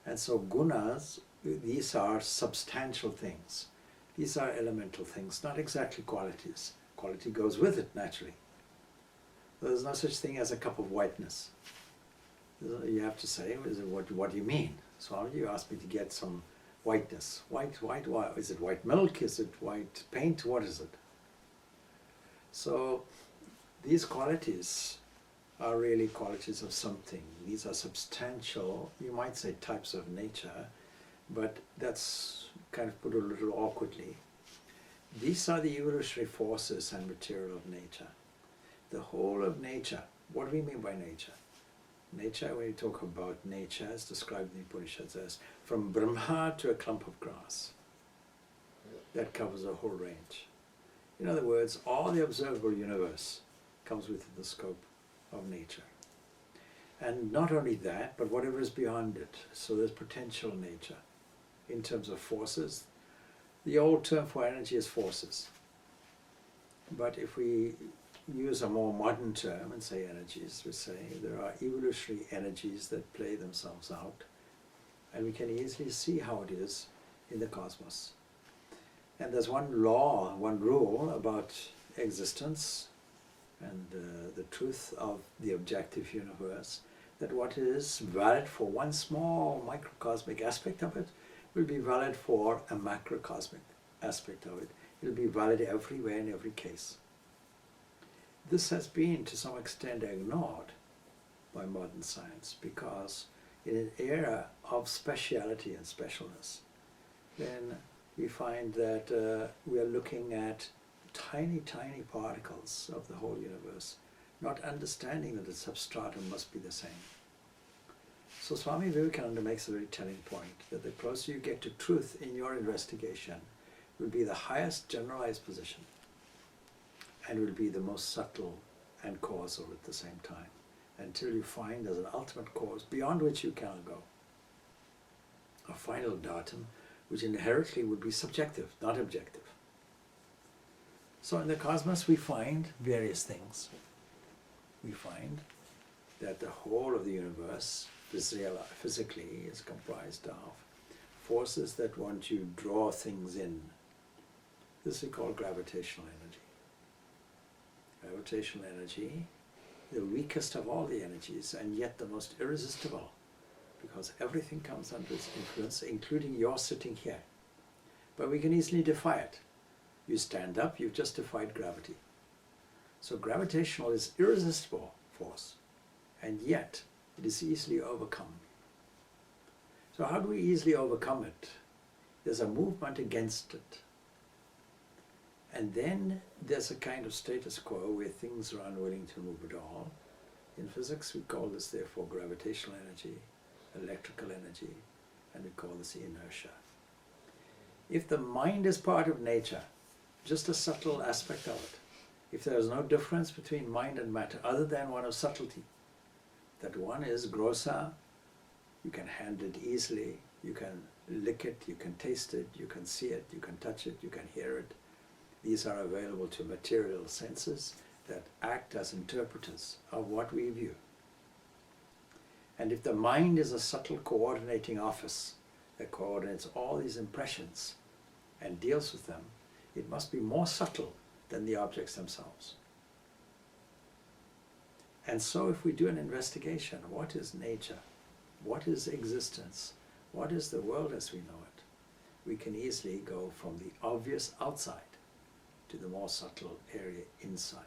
And so gunas, these are substantial things. These are elemental things, not exactly qualities. Quality goes with it naturally. There's no such thing as a cup of whiteness. You have to say, what do you mean? So you asked me to get some whiteness. White, is it white milk? Is it white paint? What is it? So these qualities are really qualities of something. These are substantial, you might say, types of nature, but that's kind of put a little awkwardly. These are the evolutionary forces and material of nature. The whole of nature. What do we mean by nature? Nature, when you talk about nature, is described in the Upanishads as from Brahma to a clump of grass. That covers a whole range. In other words, all the observable universe comes within the scope of nature. And not only that, but whatever is beyond it. So there's potential nature. In terms of forces, the old term for energy is forces. But if we use a more modern term and say energies, we say there are evolutionary energies that play themselves out, and we can easily see how it is in the cosmos. And there's one law, one rule about existence and the truth of the objective universe, that what is valid for one small microcosmic aspect of it will be valid for a macrocosmic aspect of it. It will be valid everywhere in every case. This has been to some extent ignored by modern science, because in an era of speciality and specialness, then we find that we are looking at tiny, tiny particles of the whole universe, not understanding that the substratum must be the same. So Swami Vivekananda makes a very telling point, that the closer you get to truth in your investigation will be the highest generalized position, and will be the most subtle and causal at the same time, until you find there's an ultimate cause beyond which you cannot go. A final datum which inherently would be subjective, not objective. So in the cosmos we find various things. We find that the whole of the universe physically is comprised of forces that want to draw things in. This we call gravitational energy. Gravitational energy, the weakest of all the energies, and yet the most irresistible, because everything comes under its influence, including your sitting here. But we can easily defy it. You stand up, you've just defied gravity. So gravitational is irresistible force, and yet it is easily overcome. So how do we easily overcome it? There's a movement against it. And then there's a kind of status quo where things are unwilling to move at all. In physics we call this therefore gravitational energy, electrical energy, and we call this inertia. If the mind is part of nature, just a subtle aspect of it, if there is no difference between mind and matter other than one of subtlety, that one is grosser, you can handle it easily, you can lick it, you can taste it, you can see it, you can touch it, you can hear it. These are available to material senses that act as interpreters of what we view. And if the mind is a subtle coordinating office that coordinates all these impressions and deals with them, it must be more subtle than the objects themselves. And so if we do an investigation, what is nature? What is existence? What is the world as we know it? We can easily go from the obvious outside to the more subtle area inside.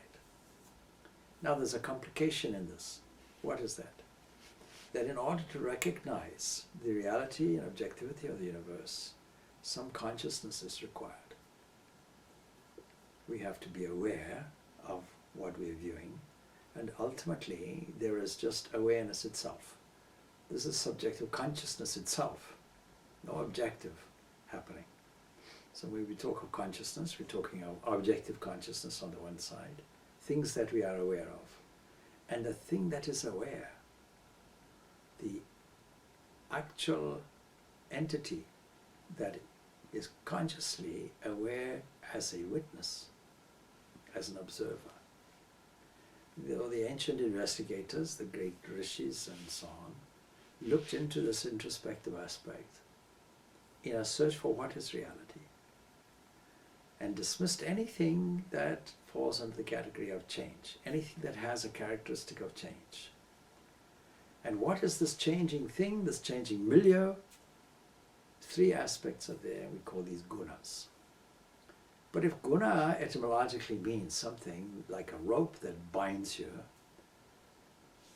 Now there's a complication in this. What is that? That in order to recognize the reality and objectivity of the universe, some consciousness is required. We have to be aware of what we're viewing, and ultimately there is just awareness itself. This is subjective consciousness itself, no objective happening. So when we talk of consciousness, we're talking of objective consciousness on the one side, things that we are aware of. And the thing that is aware, the actual entity that is consciously aware as a witness, as an observer. The ancient investigators, the great rishis and so on, looked into this introspective aspect in a search for what is reality, and dismissed anything that falls under the category of change, anything that has a characteristic of change. And what is this changing thing, this changing milieu? Three aspects are there, we call these gunas. But if guna etymologically means something like a rope that binds you,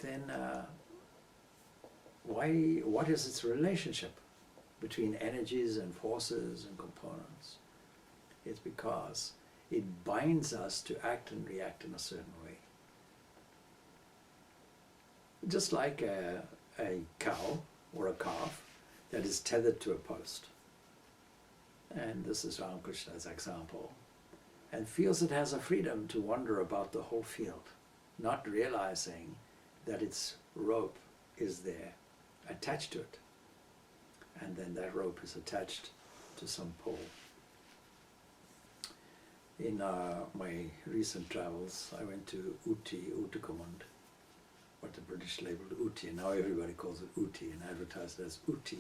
then what is its relationship between energies and forces and components? It's because it binds us to act and react in a certain way. Just like a cow or a calf that is tethered to a post. And this is Ramakrishna's example. And feels it has a freedom to wander about the whole field, not realizing that its rope is there, attached to it. And then that rope is attached to some pole. In my recent travels, I went to Uttakamund, what the British labeled Uti, and now everybody calls it Uti and advertised as Uti.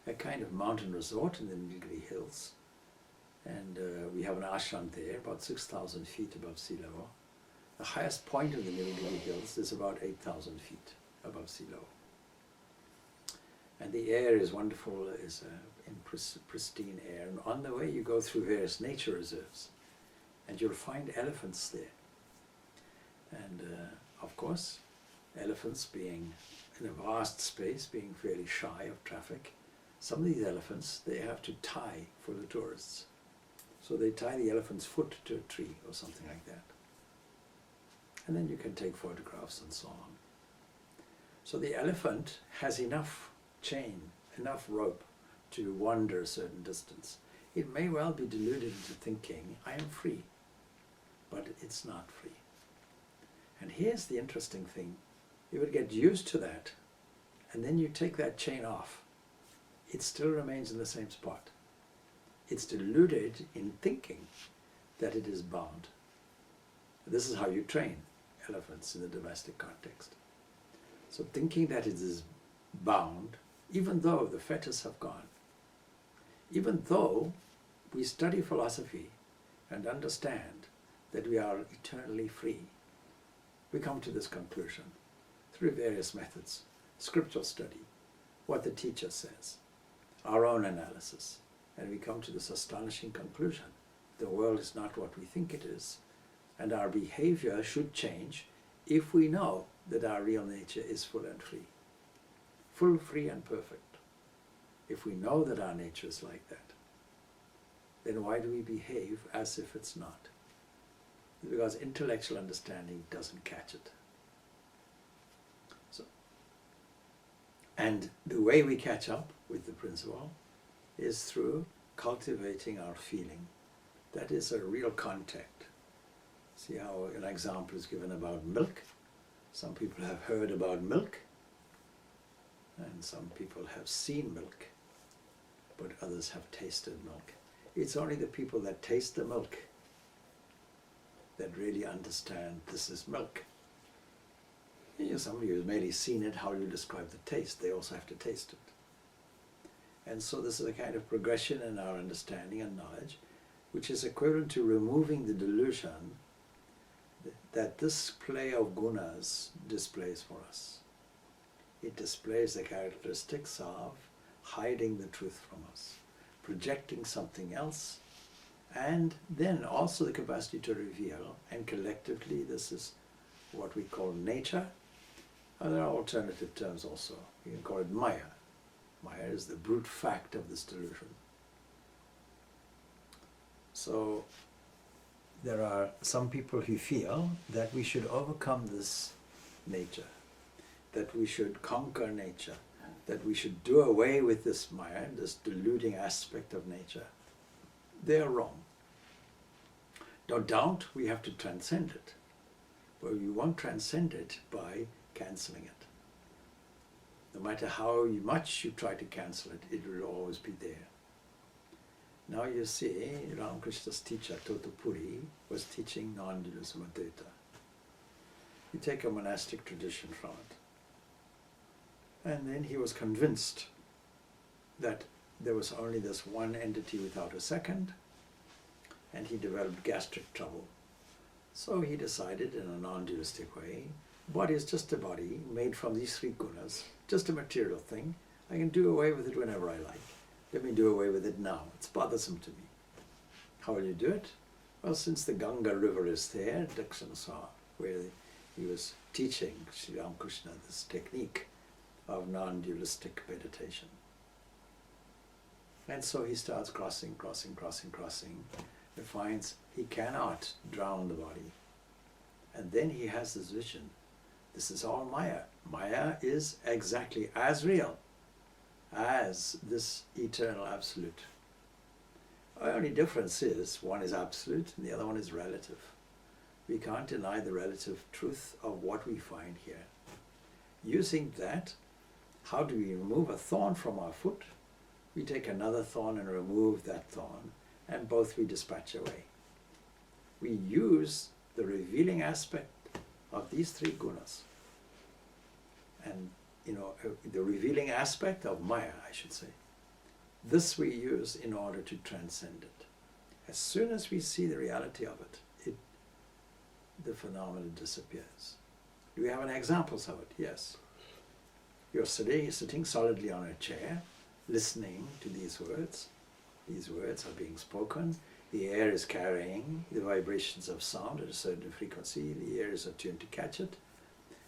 A kind of mountain resort in the Nilgiri Hills. And we have an ashram there, about 6,000 feet above sea level. The highest point of the Nilgiri Hills is about 8,000 feet above sea level. And the air is wonderful, is in pristine air. And on the way you go through various nature reserves, and you'll find elephants there. And of course, elephants being in a vast space, being fairly shy of traffic, some of these elephants, they have to tie for the tourists. So they tie the elephant's foot to a tree or something like that. And then you can take photographs and so on. So the elephant has enough chain, enough rope to wander a certain distance. It may well be deluded into thinking, I am free, but it's not free. And here's the interesting thing. You would get used to that, and then you take that chain off. It still remains in the same spot. It's deluded in thinking that it is bound. This is how you train elephants in the domestic context. So thinking that it is bound, even though the fetters have gone, even though we study philosophy and understand that we are eternally free, we come to this conclusion through various methods: scriptural study, what the teacher says, our own analysis, and we come to this astonishing conclusion: the world is not what we think it is, and our behavior should change if we know that our real nature is full and free. Full, free and perfect. If we know that our nature is like that, then why do we behave as if it's not? Because intellectual understanding doesn't catch it. So, and the way we catch up with the principle is through cultivating our feeling. That is a real contact. See how an example is given about milk? Some people have heard about milk, and some people have seen milk, but others have tasted milk. It's only the people that taste the milk that really understand this is milk. You know, somebody who's merely seen it, how do you describe the taste? They also have to taste it. And so this is a kind of progression in our understanding and knowledge, which is equivalent to removing the delusion that this play of gunas displays for us. It displays the characteristics of hiding the truth from us, projecting something else, and then also the capacity to reveal. And collectively, this is what we call nature. There are alternative terms also. You can call it Maya. Maya is the brute fact of this delusion. So there are some people who feel that we should overcome this nature, that we should conquer nature, that we should do away with this Maya, this deluding aspect of nature. They are wrong. No doubt we have to transcend it, but we won't transcend it by cancelling it. No matter how much you try to cancel it, it will always be there. Now you see, Ramakrishna's teacher, Totapuri, was teaching non-dualism Advaita. You take a monastic tradition from it. And then he was convinced that there was only this one entity without a second, and he developed gastric trouble. So he decided in a non-dualistic way, body is just a body made from these three gunas, just a material thing. I can do away with it whenever I like. Let me do away with it now. It's bothersome to me. How will you do it? Well, since the Ganga river is there, Dakshinasar, where he was teaching Sri Ramakrishna this technique of non-dualistic meditation. And so he starts crossing. He finds he cannot drown the body. And then he has this vision. This is all Maya. Maya is exactly as real as this eternal absolute. The only difference is one is absolute and the other one is relative. We can't deny the relative truth of what we find here. Using that, how do we remove a thorn from our foot? We take another thorn and remove that thorn, and both we dispatch away. We use the revealing aspect of these three gunas. And, the revealing aspect of Maya, I should say. This we use in order to transcend it. As soon as we see the reality of it, the phenomenon disappears. Do we have any examples of it? Yes. You're sitting solidly on a chair, listening to these words. These words are being spoken. The air is carrying the vibrations of sound at a certain frequency. The ear is attuned to catch it.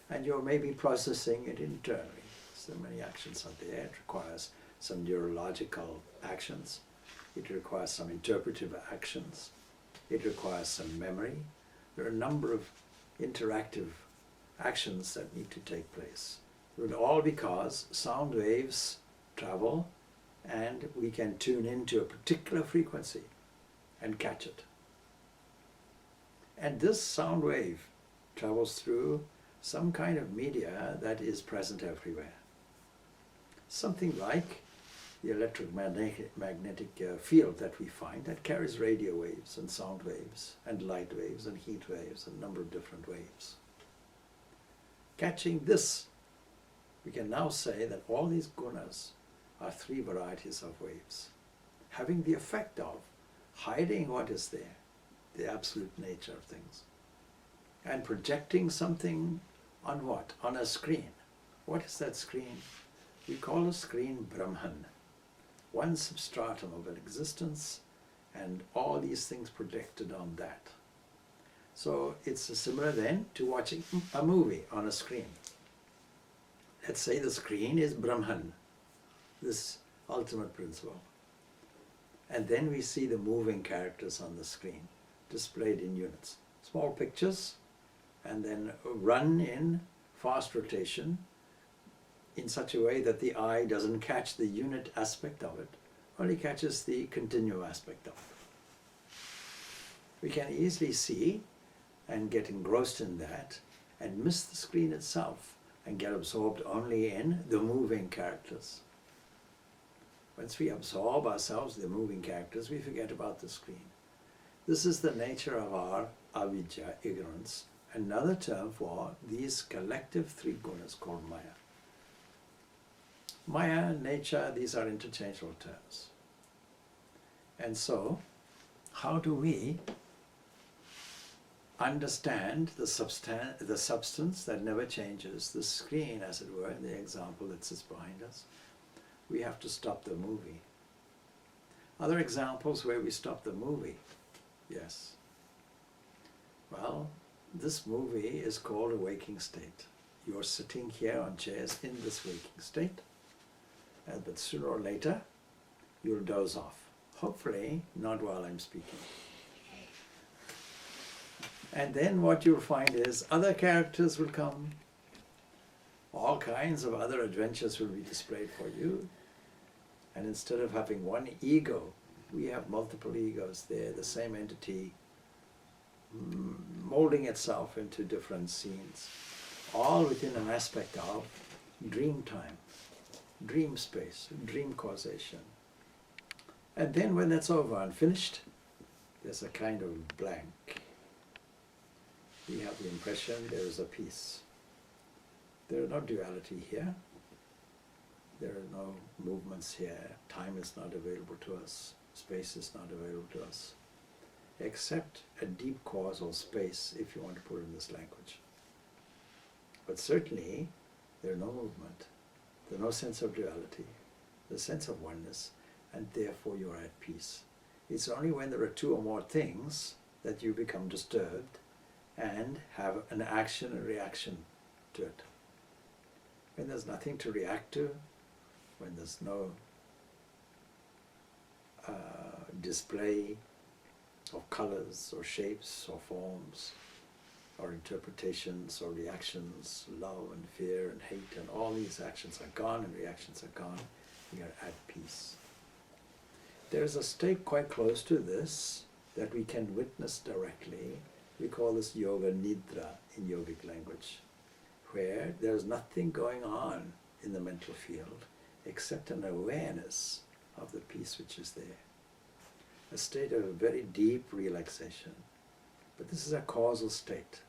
And you're maybe processing it internally. So many actions are there. It requires some neurological actions. It requires some interpretive actions. It requires some memory. There are a number of interactive actions that need to take place. It all because sound waves travel and we can tune into a particular frequency and catch it. And this sound wave travels through some kind of media that is present everywhere. Something like the electromagnetic field that we find that carries radio waves and sound waves and light waves and heat waves and a number of different waves. Catching this, we can now say that all these gunas are three varieties of waves, having the effect of hiding what is there, the absolute nature of things, and projecting something on what? On a screen. What is that screen? We call the screen Brahman, one substratum of an existence, and all these things projected on that. So it's similar then to watching a movie on a screen. Let's say the screen is Brahman, this ultimate principle. And then we see the moving characters on the screen, displayed in units. Small pictures, and then run in fast rotation in such a way that the eye doesn't catch the unit aspect of it, only catches the continuum aspect of it. We can easily see and get engrossed in that and miss the screen itself and get absorbed only in the moving characters. Once we absorb ourselves in the moving characters, we forget about the screen. This is the nature of our avidya, ignorance, another term for these collective three gunas called Maya. Maya, nature, these are interchangeable terms. And so, how do we understand the substance that never changes, the screen, as it were, in the example that sits behind us? We have to stop the movie. Other examples where we stop the movie? Yes. Well, this movie is called a waking state. You're sitting here on chairs in this waking state, but sooner or later, you'll doze off. Hopefully, not while I'm speaking. And then what you'll find is other characters will come. All kinds of other adventures will be displayed for you. And instead of having one ego, we have multiple egos there, the same entity molding itself into different scenes, all within an aspect of dream time, dream space, dream causation. And then when that's over and finished, there's a kind of blank. We have the impression there is a peace. There is no duality here. There are no movements here. Time is not available to us. Space is not available to us. Except a deep causal space, if you want to put it in this language. But certainly, there's no movement. There's no sense of duality. The sense of oneness, and therefore you are at peace. It's only when there are two or more things that you become disturbed and have an action and reaction to it. When there's nothing to react to, when there's no display of colors or shapes or forms or interpretations or reactions, love and fear and hate, and all these actions are gone and reactions are gone, we are at peace. There is a state quite close to this that we can witness directly. We call this yoga nidra in yogic language, where there's nothing going on in the mental field except an awareness of the peace which is there. A state of very deep relaxation. But this is a causal state.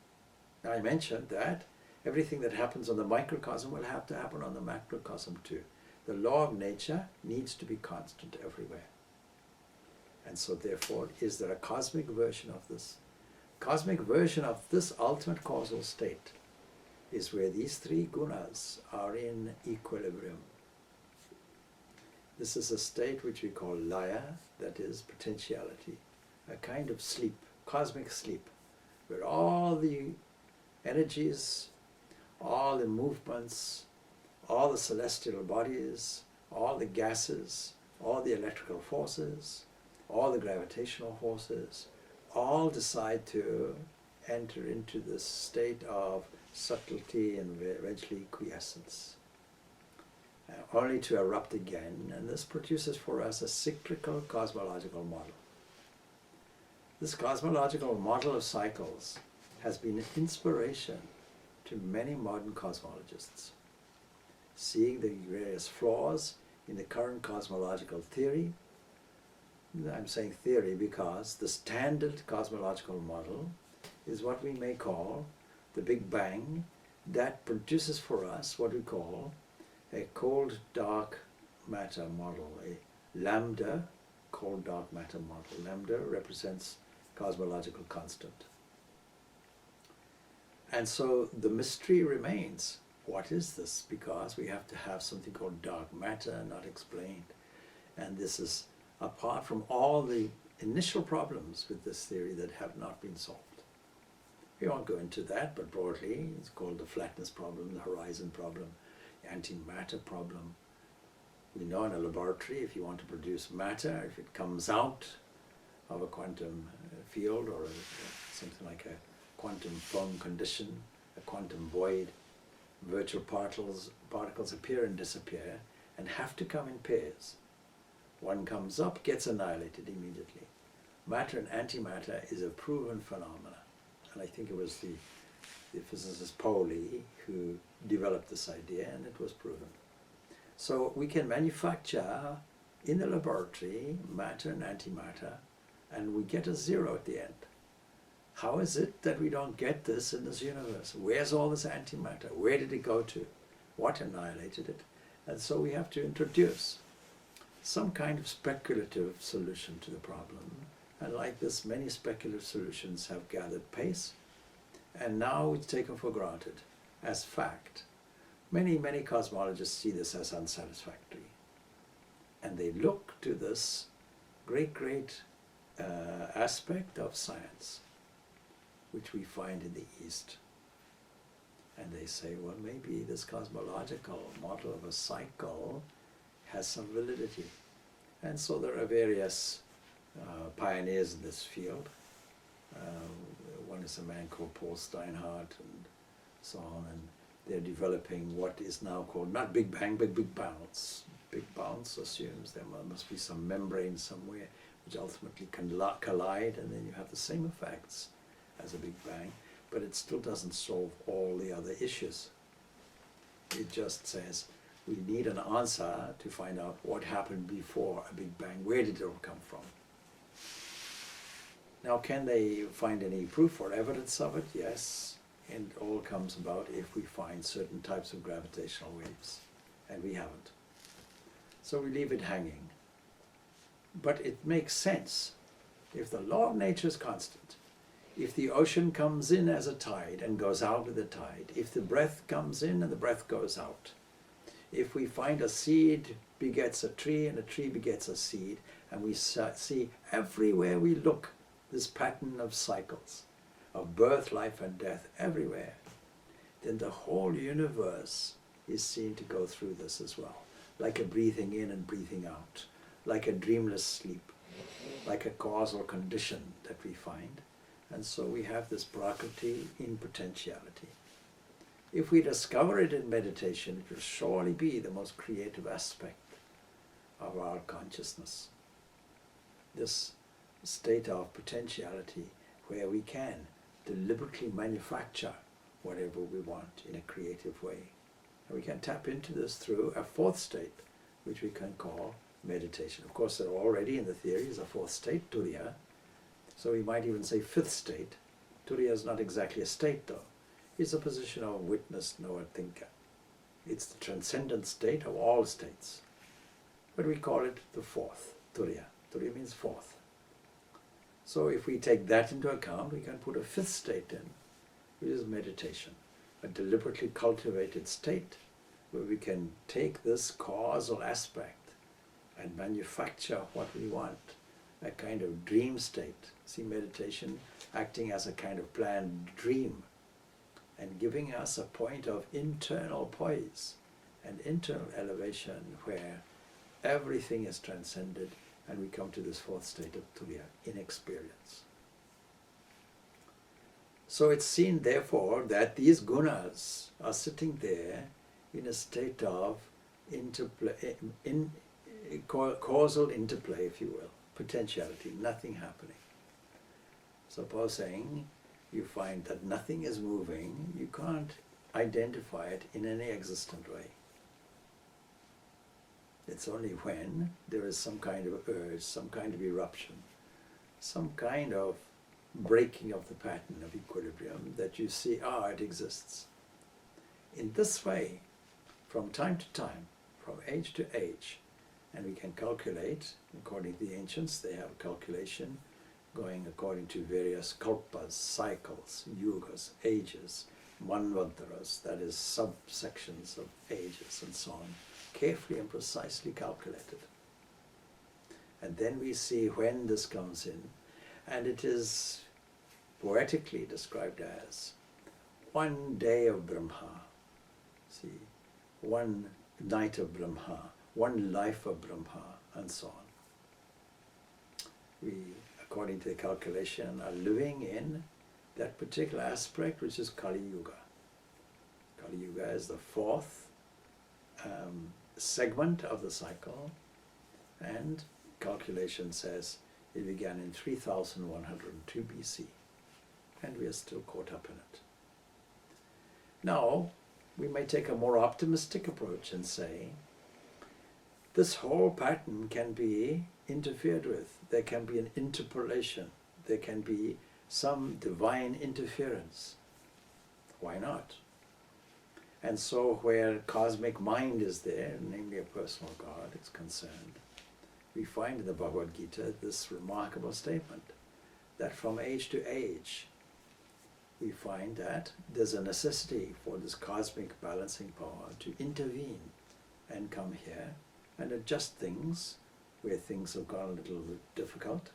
Now I mentioned that everything that happens on the microcosm will have to happen on the macrocosm too. The law of nature needs to be constant everywhere. And so therefore, is there a cosmic version of this? Cosmic version of this ultimate causal state is where these three gunas are in equilibrium. This is a state which we call laya, that is potentiality, a kind of sleep, cosmic sleep, where all the energies, all the movements, all the celestial bodies, all the gases, all the electrical forces, all the gravitational forces, all decide to enter into this state of subtlety and eventually quiescence, only to erupt again, and this produces for us a cyclical cosmological model. This cosmological model of cycles has been an inspiration to many modern cosmologists, seeing the various flaws in the current cosmological theory. I'm saying theory because the standard cosmological model is what we may call the Big Bang, that produces for us what we call a cold dark matter model, a lambda cold dark matter model. Lambda represents cosmological constant. And so the mystery remains. What is this? Because we have to have something called dark matter not explained. And this is apart from all the initial problems with this theory that have not been solved. We won't go into that, but broadly it's called the flatness problem, the horizon problem, the antimatter problem. We know in a laboratory, if you want to produce matter, if it comes out of a quantum field or something like a quantum foam condition, a quantum void, virtual particles appear and disappear and have to come in pairs. One comes up, gets annihilated immediately. Matter and antimatter is a proven phenomena. And I think it was the physicist Pauli who developed this idea, and it was proven. So we can manufacture in the laboratory matter and antimatter, and we get a zero at the end. How is it that we don't get this in this universe? Where's all this antimatter? Where did it go to? What annihilated it? And so we have to introduce some kind of speculative solution to the problem. And like this, many speculative solutions have gathered pace, and now it's taken for granted as fact. Many cosmologists see this as unsatisfactory. And they look to this great aspect of science, which we find in the East. And they say, well, maybe this cosmological model of a cycle has some validity. And so there are various pioneers in this field. One is a man called Paul Steinhardt and so on, and they're developing what is now called not Big Bang, but Big Bounce. Big Bounce assumes there must be some membrane somewhere which ultimately can collide, and then you have the same effects as a Big Bang, but it still doesn't solve all the other issues. It just says we need an answer to find out what happened before a Big Bang. Where did it all come from? Now, can they find any proof or evidence of it? Yes. And it all comes about if we find certain types of gravitational waves. And we haven't. So we leave it hanging. But it makes sense. If the law of nature is constant, if the ocean comes in as a tide and goes out with the tide, if the breath comes in and the breath goes out, if we find a seed begets a tree and a tree begets a seed, and we see everywhere we look this pattern of cycles, of birth, life and death everywhere, then the whole universe is seen to go through this as well, like a breathing in and breathing out, like a dreamless sleep, like a causal condition that we find. And so we have this prakriti in potentiality. If we discover it in meditation, it will surely be the most creative aspect of our consciousness. This state of potentiality where we can deliberately manufacture whatever we want in a creative way. And we can tap into this through a fourth state, which we can call meditation. Of course, there already in the theory is a fourth state, turiya. So we might even say fifth state. Turiya is not exactly a state though. It's a position of witness, knower, thinker. It's the transcendent state of all states. But we call it the fourth, turiya. Turiya means fourth. So if we take that into account, we can put a fifth state in, which is meditation, a deliberately cultivated state where we can take this causal aspect and manufacture what we want, a kind of dream state. See, meditation acting as a kind of planned dream and giving us a point of internal poise and internal elevation where everything is transcended and we come to this fourth state of turiya, in experience. So it's seen therefore that these gunas are sitting there in a state of interplay, causal interplay, if you will, potentiality, nothing happening. Supposing you find that nothing is moving, you can't identify it in any existent way. It's only when there is some kind of urge, some kind of eruption, some kind of breaking of the pattern of equilibrium that you see, it exists. In this way, from time to time, from age to age, and we can calculate, according to the ancients, they have a calculation going according to various kalpas, cycles, yugas, ages, manvantaras, that is subsections of ages and so on, carefully and precisely calculated. And then we see when this comes in, and it is poetically described as one day of Brahma, see, one night of Brahma, one life of Brahma, and so on. We, according to the calculation, are living in that particular aspect which is Kali Yuga. Kali Yuga is the fourth segment of the cycle, and calculation says it began in 3102 BC, and we are still caught up in it. Now, we may take a more optimistic approach and say, this whole pattern can be interfered with. There can be an interpolation. There can be some divine interference. Why not? And so where cosmic mind is there, namely a personal God is concerned, we find in the Bhagavad Gita this remarkable statement that from age to age we find that there's a necessity for this cosmic balancing power to intervene and come here and adjust things where things have gone a little bit difficult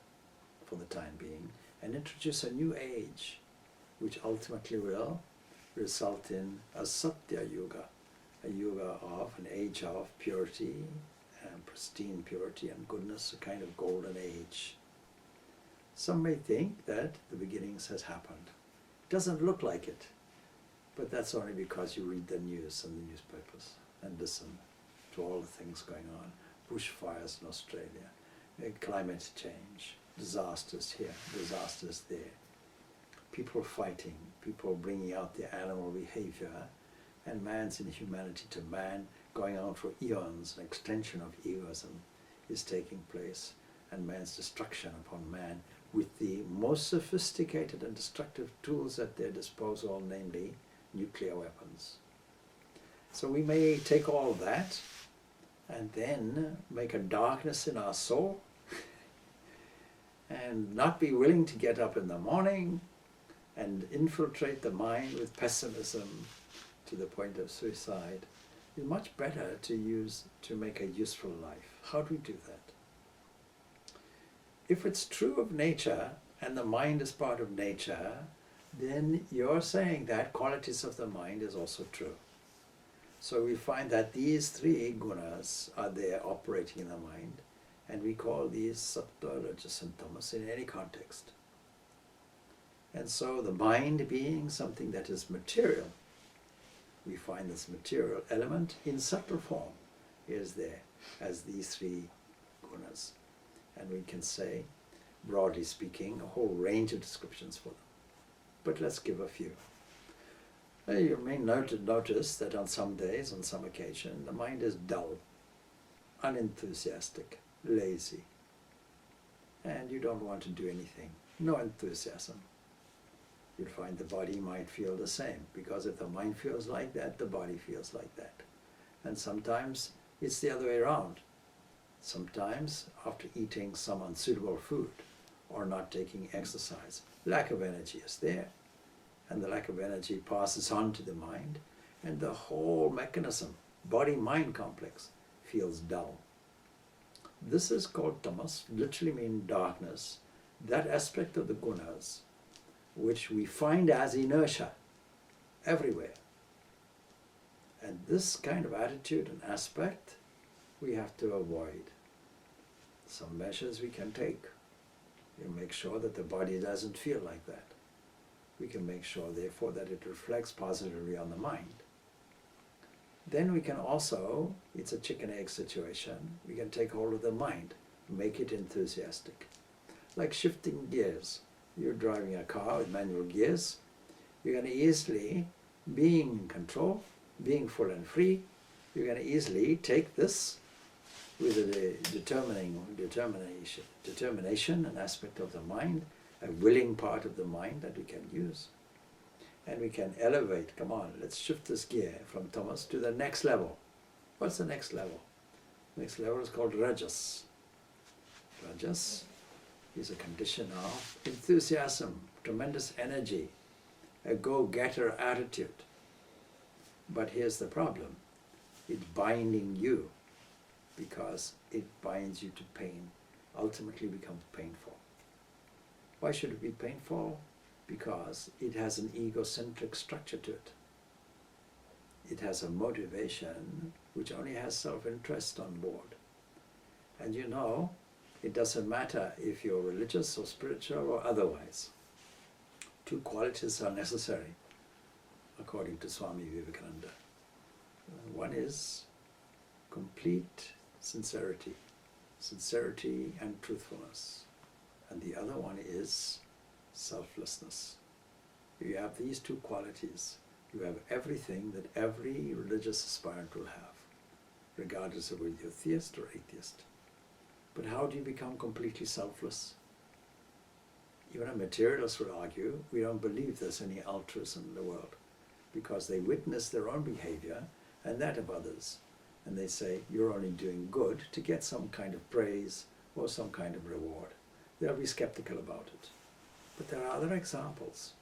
for the time being, and introduce a new age which ultimately will result in a Satya Yuga, a yuga of an age of purity and pristine purity and goodness, a kind of golden age. Some may think that the beginnings has happened. It doesn't look like it, but that's only because you read the news and the newspapers and listen to all the things going on. Bushfires in Australia, climate change, disasters here, disasters there, people fighting, people bringing out their animal behavior, and man's inhumanity to man going on for eons. An extension of egoism is taking place, and man's destruction upon man with the most sophisticated and destructive tools at their disposal, namely nuclear weapons. So we may take all that and then make a darkness in our soul and not be willing to get up in the morning and infiltrate the mind with pessimism to the point of suicide, is much better to make a useful life. How do we do that? If it's true of nature and the mind is part of nature, then you're saying that qualities of the mind is also true. So we find that these three gunas are there operating in the mind, and we call these Sattva, Rajas and Tamas in any context. And so the mind being something that is material, we find this material element in subtle form is there as these three gunas. And we can say, broadly speaking, a whole range of descriptions for them. But let's give a few. You may notice that on some days, on some occasion, the mind is dull, unenthusiastic, lazy, and you don't want to do anything. No enthusiasm. You'll find the body might feel the same, because if the mind feels like that, the body feels like that. And sometimes it's the other way around. Sometimes after eating some unsuitable food or not taking exercise, lack of energy is there, and the lack of energy passes on to the mind, and the whole mechanism, body-mind complex, feels dull. This is called tamas, literally means darkness, that aspect of the gunas which we find as inertia everywhere. And this kind of attitude and aspect we have to avoid. Some measures we can take. You make sure that the body doesn't feel like that. We can make sure, therefore, that it reflects positively on the mind. Then we can also, it's a chicken-egg situation, we can take hold of the mind, make it enthusiastic. Like shifting gears. You're driving a car with manual gears, you're going to easily, being in control, being full and free, you're going to easily take this with a determination, an aspect of the mind, a willing part of the mind that we can use. And we can elevate, come on, let's shift this gear from tamas to the next level. What's the next level? Next level is called rajas. Rajas is a condition of enthusiasm, tremendous energy, a go-getter attitude. But here's the problem. It's binding you because it binds you to pain, ultimately becomes painful. Why should it be painful? Because it has an egocentric structure to it. It has a motivation which only has self-interest on board. And you know, it doesn't matter if you're religious or spiritual or otherwise. Two qualities are necessary, according to Swami Vivekananda. One is complete sincerity and truthfulness. And the other one is selflessness. You have these two qualities. You have everything that every religious aspirant will have, regardless of whether you're theist or atheist. But how do you become completely selfless? Even a materialist would argue, we don't believe there's any altruism in the world, because they witness their own behavior and that of others. And they say, you're only doing good to get some kind of praise or some kind of reward. They'll be skeptical about it. But there are other examples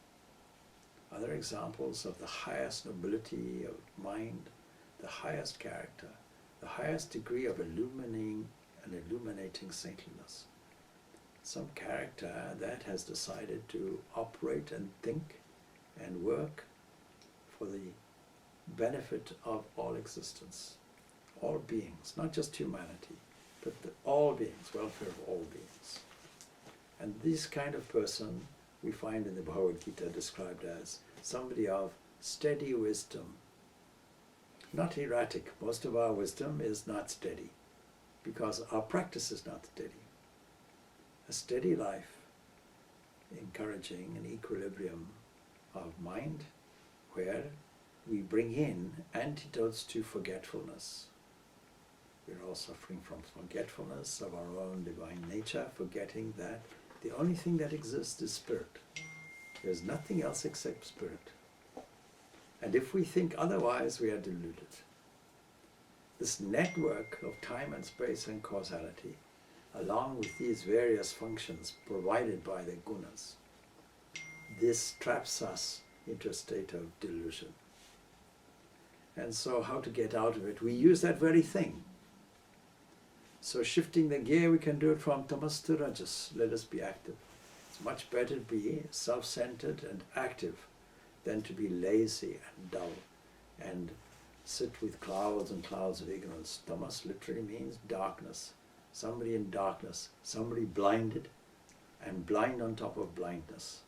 of the highest nobility of mind, the highest character, the highest degree of illuminating saintliness. Some character that has decided to operate and think and work for the benefit of all existence, all beings, not just humanity, but all beings, welfare of all beings. And this kind of person we find in the Bhagavad Gita described as somebody of steady wisdom, not erratic. Most of our wisdom is not steady because our practice is not steady. A steady life, encouraging an equilibrium of mind where we bring in antidotes to forgetfulness. We're all suffering from forgetfulness of our own divine nature, forgetting that the only thing that exists is spirit. There's nothing else except spirit. And if we think otherwise, we are deluded. this network of time and space and causality, along with these various functions provided by the gunas, this traps us into a state of delusion. And so how to get out of it? We use that very thing. So shifting the gear, we can do it from tamas to rajas. Let us be active. It's much better to be self-centered and active than to be lazy and dull and sit with clouds and clouds of ignorance. Tamas literally means darkness. Somebody in darkness, somebody blinded, and blind on top of blindness.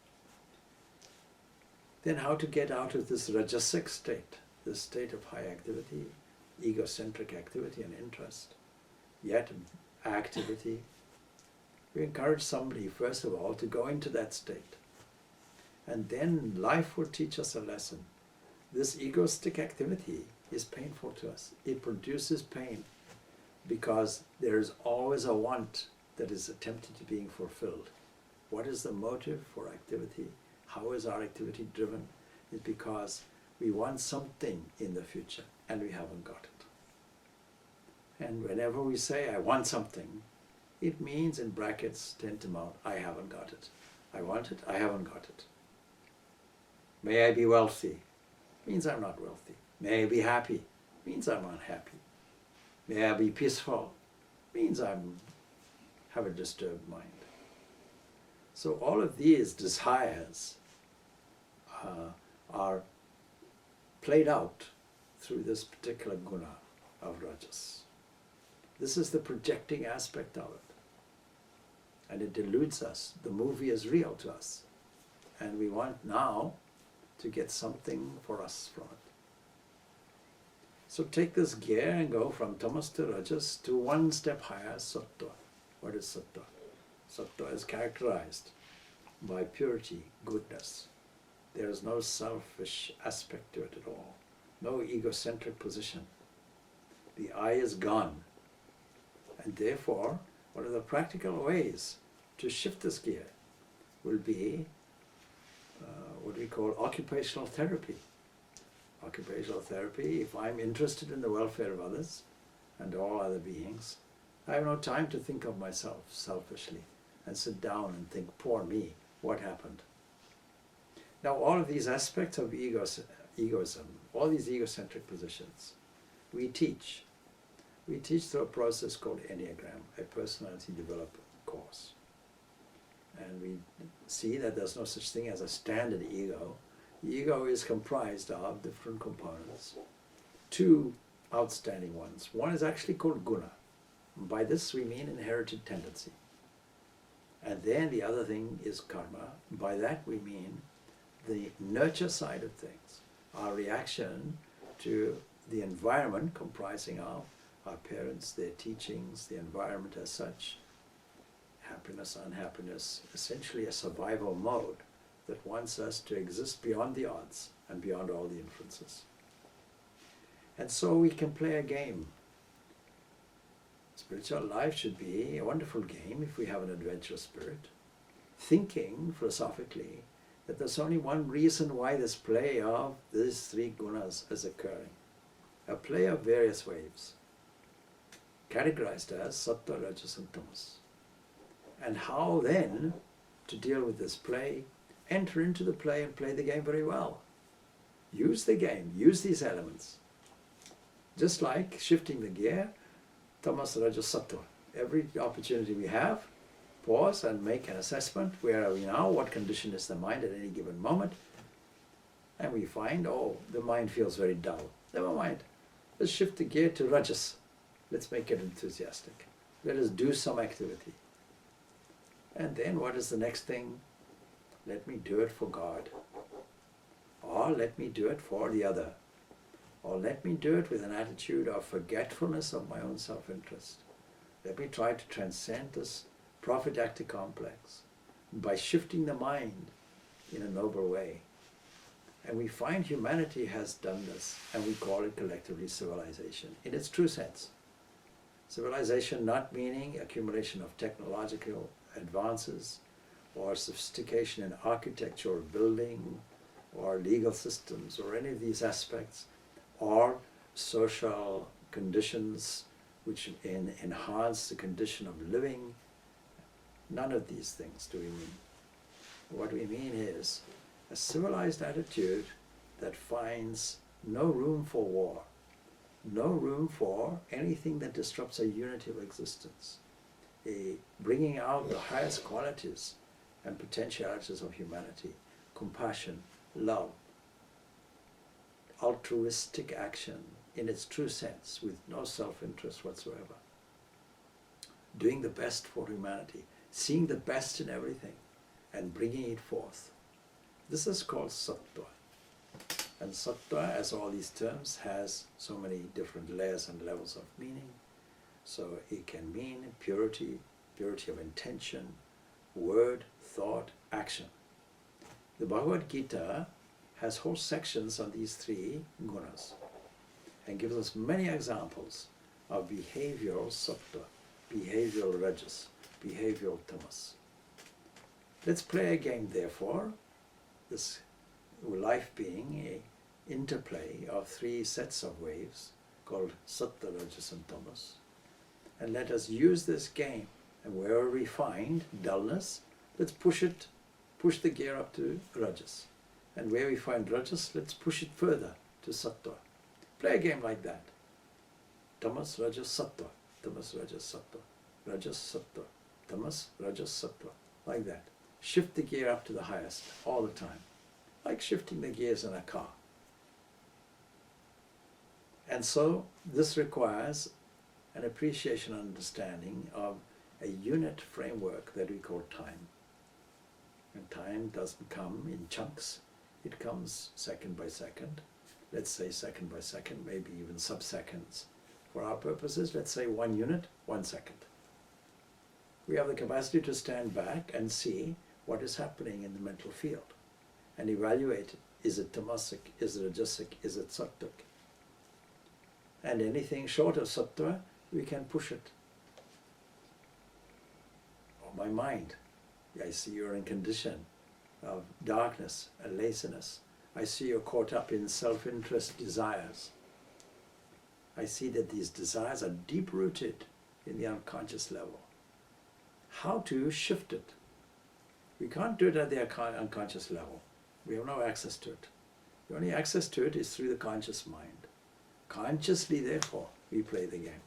Then how to get out of this rajasic state, this state of high activity, egocentric activity and interest, yet activity? We encourage somebody, first of all, to go into that state. And then life will teach us a lesson. This egoistic activity is painful to us. It produces pain because there is always a want that is attempted to being fulfilled. What is the motive for activity? How is our activity driven? It's because we want something in the future and we haven't got it. And whenever we say, I want something, it means in brackets, tantamount, I haven't got it. I want it, I haven't got it. May I be wealthy? Means I'm not wealthy. May I be happy? Means I'm unhappy. May I be peaceful? Means I have a disturbed mind. So all of these desires are played out through this particular guna of rajas. This is the projecting aspect of it. And it deludes us. The movie is real to us. And we want now to get something for us from it. So take this gear and go from tamas to rajas to one step higher, sattva. What is sattva? Sattva is characterized by purity, goodness. There is no selfish aspect to it at all. No egocentric position. The I is gone. And therefore, one of the practical ways to shift this gear will be what we call occupational therapy. Occupational therapy, if I'm interested in the welfare of others and all other beings, I have no time to think of myself selfishly and sit down and think, poor me, what happened? Now all of these aspects of egoism, all these egocentric positions, we teach. We teach through a process called Enneagram, a personality development course. And we see that there's no such thing as a standard ego. The ego is comprised of different components. Two outstanding ones. One is actually called guna. By this we mean inherited tendency. And then the other thing is karma. By that we mean the nurture side of things. Our reaction to the environment comprising of our parents, their teachings, the environment as such, happiness, unhappiness, essentially a survival mode that wants us to exist beyond the odds and beyond all the influences. And so we can play a game. Spiritual life should be a wonderful game if we have an adventurous spirit, thinking philosophically that there's only one reason why this play of these three gunas is occurring. A play of various waves, categorized as sattva, rajas and tamas. And how then to deal with this play, enter into the play and play the game very well. Use the game, use these elements. Just like shifting the gear, tamas, rajas, sattva. Every opportunity we have, pause and make an assessment. Where are we now? What condition is the mind at any given moment? And we find, oh, the mind feels very dull. Never mind. Let's shift the gear to rajas. Let's make it enthusiastic. Let us do some activity. And then what is the next thing? Let me do it for God. Or let me do it for the other. Or let me do it with an attitude of forgetfulness of my own self-interest. Let me try to transcend this prophet-actor complex by shifting the mind in a noble way. And we find humanity has done this, and we call it collectively civilization in its true sense. Civilization not meaning accumulation of technological advances or sophistication in architecture or building or legal systems or any of these aspects or social conditions which enhance the condition of living. None of these things do we mean. What we mean is a civilized attitude that finds no room for war, no room for anything that disrupts a unity of existence, a bringing out the highest qualities and potentialities of humanity, compassion, love, altruistic action in its true sense, with no self-interest whatsoever, doing the best for humanity, seeing the best in everything and bringing it forth. This is called Sattva. And Sattva, as all these terms, has so many different layers and levels of meaning. So it can mean purity, purity of intention, word, thought, action. The Bhagavad Gita has whole sections on these three gunas and gives us many examples of behavioral Sattva, behavioral Rajas, behavioral Tamas. Let's play a game, therefore, this life being an interplay of three sets of waves called Sattva, Rajas and Tamas. And let us use this game, and wherever we find dullness, let's push the gear up to Rajas. And where we find Rajas, let's push it further to Sattva. Play a game like that. Tamas, Rajas, Sattva. Tamas, Rajas, Sattva. Rajas, Sattva. Tamas, Rajas, Sattva. Like that. Shift the gear up to the highest all the time. Like shifting the gears in a car. And so this requires an appreciation and understanding of a unit framework that we call time. And time doesn't come in chunks. It comes second by second. Let's say second by second, maybe even sub-seconds. For our purposes, let's say 1 unit, 1 second. We have the capacity to stand back and see what is happening in the mental field and evaluate it. Is it tamasic? Is it rajasic? Is it sattvic? And anything short of sattva, we can push it. Or my mind. I see you're in condition of darkness and laziness. I see you're caught up in self-interest desires. I see that these desires are deep-rooted in the unconscious level. How to shift it? We can't do it at the unconscious level. We have no access to it. The only access to it is through the conscious mind. Consciously, therefore, we play the game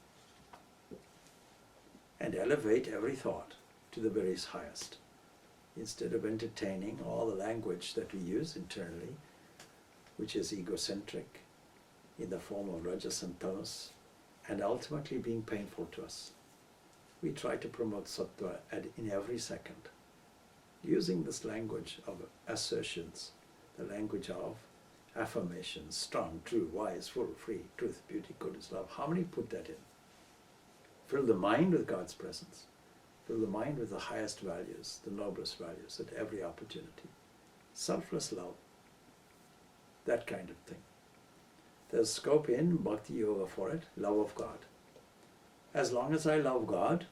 and elevate every thought to the very highest, instead of entertaining all the language that we use internally, which is egocentric in the form of Rajas and Tamas, and ultimately being painful to us. We try to promote Sattva in every second, using this language of assertions, the language of affirmations, strong, true, wise, full, free, truth, beauty, goodness, love. How many put that in? Fill the mind with God's presence. Fill the mind with the highest values, the noblest values at every opportunity. Selfless love. That kind of thing. There's scope in Bhakti Yoga for it, love of God. As long as I love God,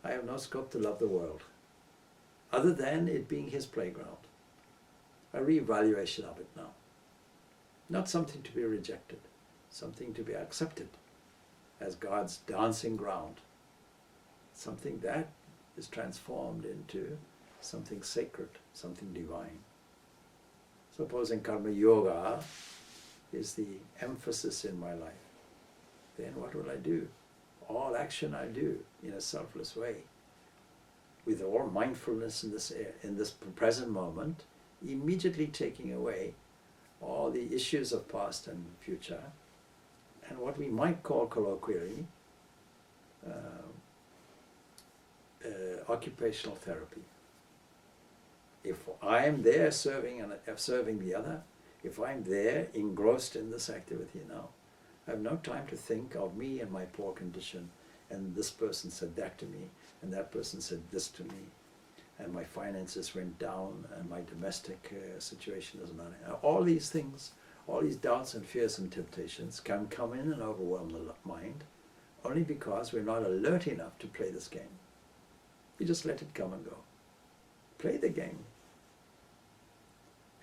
I have no scope to love the world, other than it being His playground. A re-evaluation of it now. Not something to be rejected, something to be accepted as God's dancing ground. Something that is transformed into something sacred, something divine. Supposing Karma Yoga is the emphasis in my life, then what will I do? All action I do in a selfless way, with all mindfulness in this present moment, immediately taking away all the issues of past and future, and what we might call colloquially occupational therapy. If I am there serving the other, if I'm there engrossed in this activity now, I have no time to think of me and my poor condition, and this person said that to me, and that person said this to me, and my finances went down, and my domestic situation is not. All these things, all these doubts and fears and temptations can come in and overwhelm the mind, only because we're not alert enough to play this game. We just let it come and go. Play the game.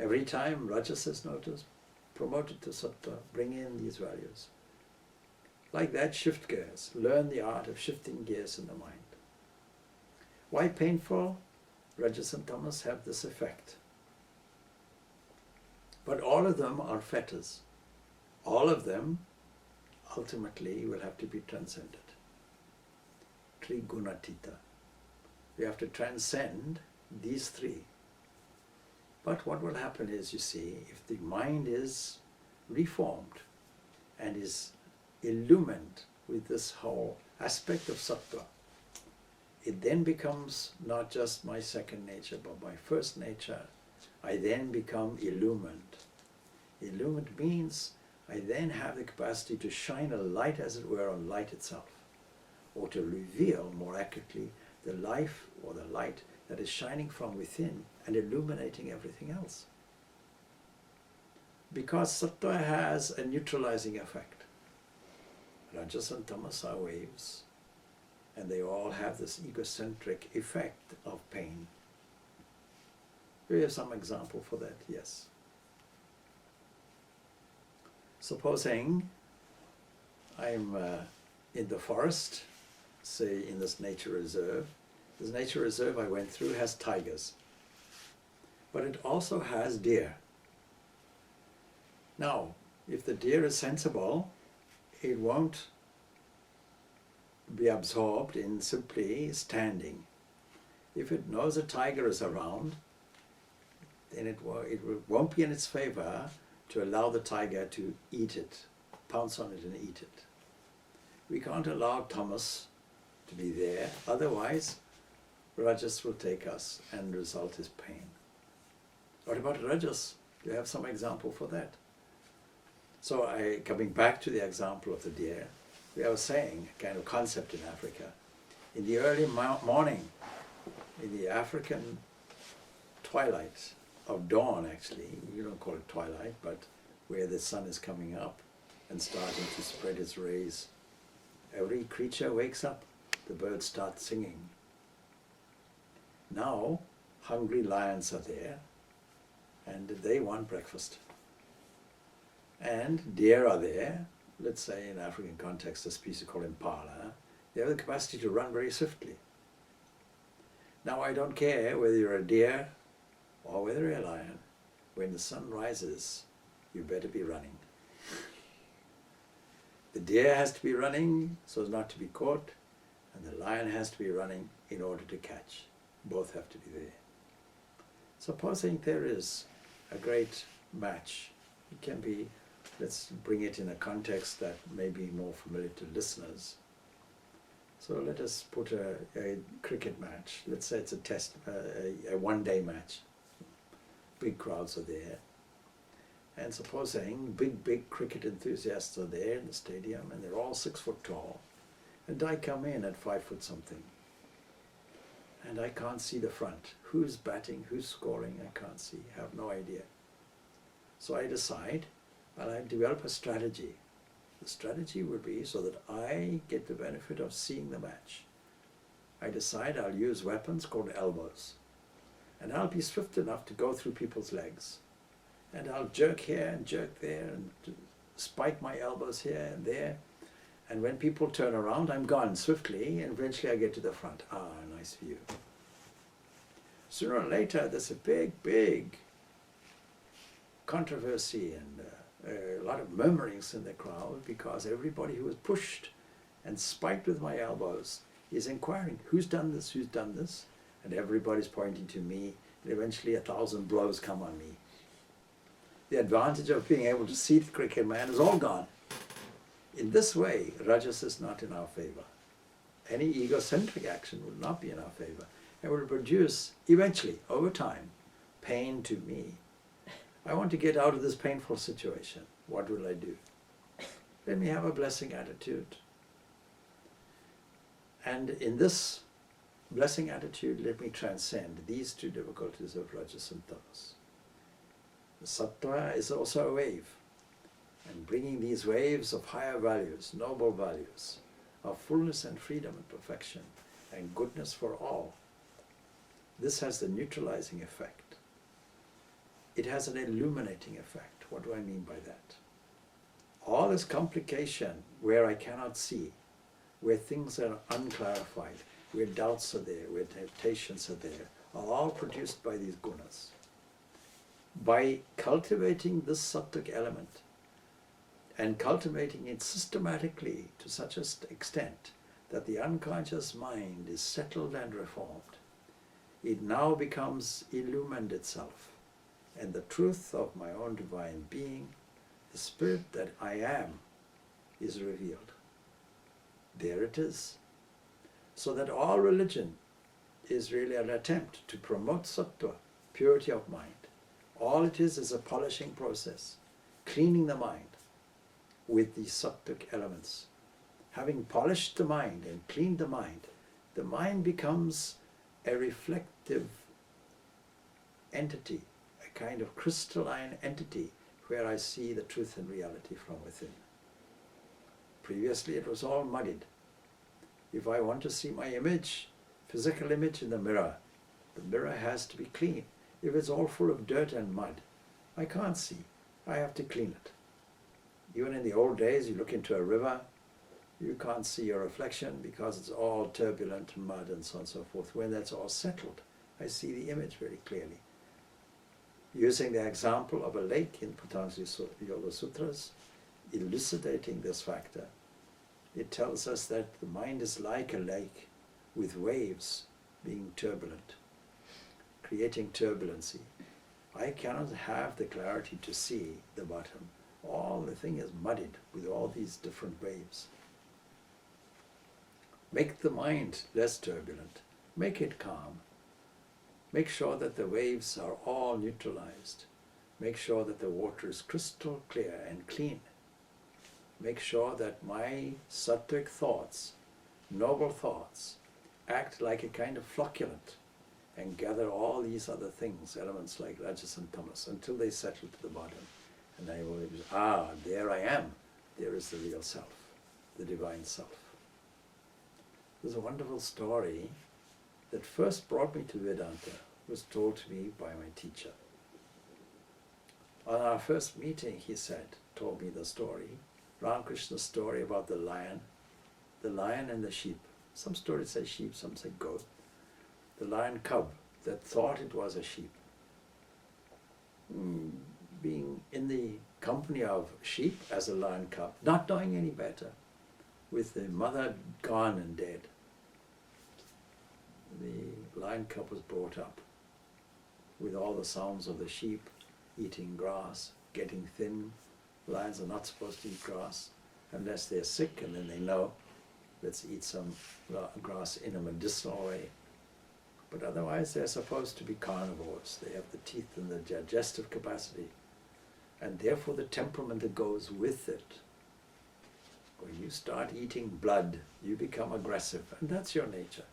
Every time Rajas is noticed, promote it to Sattva, bring in these values. Like that, shift gears. Learn the art of shifting gears in the mind. Why painful? Rajas and Tamas have this effect. But all of them are fetters. All of them ultimately will have to be transcended. Trigunatita. We have to transcend these three. But what will happen is, you see, if the mind is reformed and is illumined with this whole aspect of sattva, it then becomes not just my second nature, but my first nature. I then become illumined. Illumined means I then have the capacity to shine a light, as it were, on light itself, or to reveal more accurately the life or the light that is shining from within and illuminating everything else. Because sattva has a neutralizing effect. Rajas and Tamas are waves, and they all have this egocentric effect of pain. We have some example for that, yes. Supposing I'm in the forest, say in this nature reserve. This nature reserve I went through has tigers, but it also has deer. Now, if the deer is sensible, it won't be absorbed in simply standing. If it knows a tiger is around, then it won't be in its favor to allow the tiger to eat it, pounce on it and eat it. We can't allow Tamas to be there, otherwise Rajas will take us and the result is pain. What about Rajas? Do you have some example for that? So coming back to the example of the deer, we are saying a kind of concept in Africa. In the early morning, in the African twilight of dawn, actually, you don't call it twilight, but where the sun is coming up and starting to spread its rays, every creature wakes up, the birds start singing. Now, hungry lions are there, and they want breakfast. And deer are there, let's say in African context, a species called impala. They have the capacity to run very swiftly. Now, I don't care whether you're a deer or whether you're a lion. When the sun rises, you better be running. The deer has to be running so as not to be caught, and the lion has to be running in order to catch. Both have to be there. Supposing there is a great match, it can be, let's bring it in a context that may be more familiar to listeners. So let us put a cricket match. Let's say it's a test, a one-day match. Big crowds are there. And supposing big cricket enthusiasts are there in the stadium, and they're all 6 foot tall, and I come in at 5 foot something, and I can't see the front. Who's batting, who's scoring, I can't see, I have no idea. So I decide, well, I develop a strategy. The strategy would be so that I get the benefit of seeing the match. I decide I'll use weapons called elbows, and I'll be swift enough to go through people's legs. And I'll jerk here and jerk there and spike my elbows here and there. And when people turn around, I'm gone swiftly, and eventually I get to the front. Ah, nice view. Sooner or later, there's a big controversy and a lot of murmurings in the crowd, because everybody who was pushed and spiked with my elbows is inquiring, who's done this, and everybody's pointing to me, and eventually 1,000 blows come on me. The advantage of being able to see the cricket man is all gone. In this way, Rajas is not in our favor. Any egocentric action will not be in our favor, and will produce, eventually, over time, pain to me. I want to get out of this painful situation. What will I do? Let me have a blessing attitude. And in this blessing attitude, let me transcend these two difficulties of Rajas and Tamas. The sattva is also a wave, and bringing these waves of higher values, noble values, of fullness and freedom and perfection, and goodness for all, this has the neutralizing effect. It has an illuminating effect. What do I mean by that? all this complication where I cannot see, where things are unclarified, where doubts are there, where temptations are there, are all produced by these gunas. By cultivating this sattvic element and cultivating it systematically to such an extent that the unconscious mind is settled and reformed, it now becomes illumined itself, and the truth of my own divine being, the spirit that I am, is revealed. There it is. So that all religion is really an attempt to promote sattva, purity of mind. All it is a polishing process, cleaning the mind with these sattvic elements. Having polished the mind and cleaned the mind becomes a reflective entity, a kind of crystalline entity where I see the truth and reality from within. Previously it was all muddied. If I want to see my image, physical image in the mirror has to be clean. If it's all full of dirt and mud, I can't see. I have to clean it. Even in the old days, you look into a river, you can't see your reflection because it's all turbulent mud and so on and so forth. When that's all settled, I see the image very clearly. Using the example of a lake in Patanjali Yoga Sutras, elucidating this factor, it tells us that the mind is like a lake with waves being turbulent, creating turbulency. I cannot have the clarity to see the bottom. All the thing is muddied with all these different waves. Make the mind less turbulent. Make it calm. Make sure that the waves are all neutralized. Make sure that the water is crystal clear and clean. Make sure that my sattvic thoughts, noble thoughts, act like a kind of flocculant and gather all these other things, elements like rajas and tamas, until they settle to the bottom. And I will, there I am. There is the real self, the divine self. There's a wonderful story that first brought me to Vedanta, was told to me by my teacher. On our first meeting, he told me the story, Ramakrishna's story about the lion and the sheep. Some stories say sheep, some say goat. The lion cub that thought it was a sheep. Being in the company of sheep as a lion cub, not knowing any better, with the mother gone and dead. The lion cub was brought up with all the sounds of the sheep eating grass, getting thin. Lions are not supposed to eat grass unless they're sick, and then they know, let's eat some grass in a medicinal way. But otherwise they're supposed to be carnivores. They have the teeth and the digestive capacity, and therefore the temperament that goes with it. When you start eating blood, you become aggressive, and that's your nature.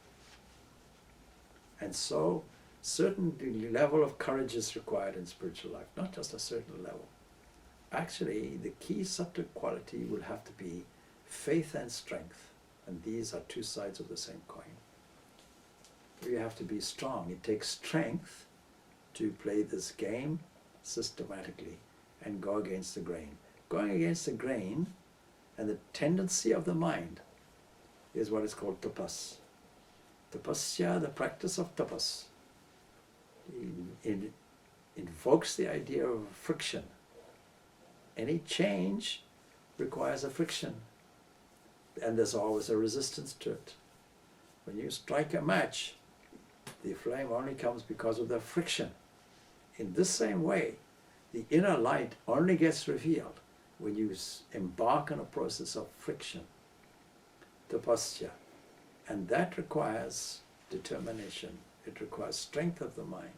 And so, certain level of courage is required in spiritual life, not just a certain level. Actually, the key sattvic quality will have to be faith and strength, and these are two sides of the same coin. You have to be strong. It takes strength to play this game systematically and go against the grain. Going against the grain and the tendency of the mind is what is called tapas. Tapasya, the practice of tapas, it invokes the idea of friction. Any change requires a friction, and there's always a resistance to it. When you strike a match, the flame only comes because of the friction. In this same way, the inner light only gets revealed when you embark on a process of friction, tapasya. And that requires determination. It requires strength of the mind.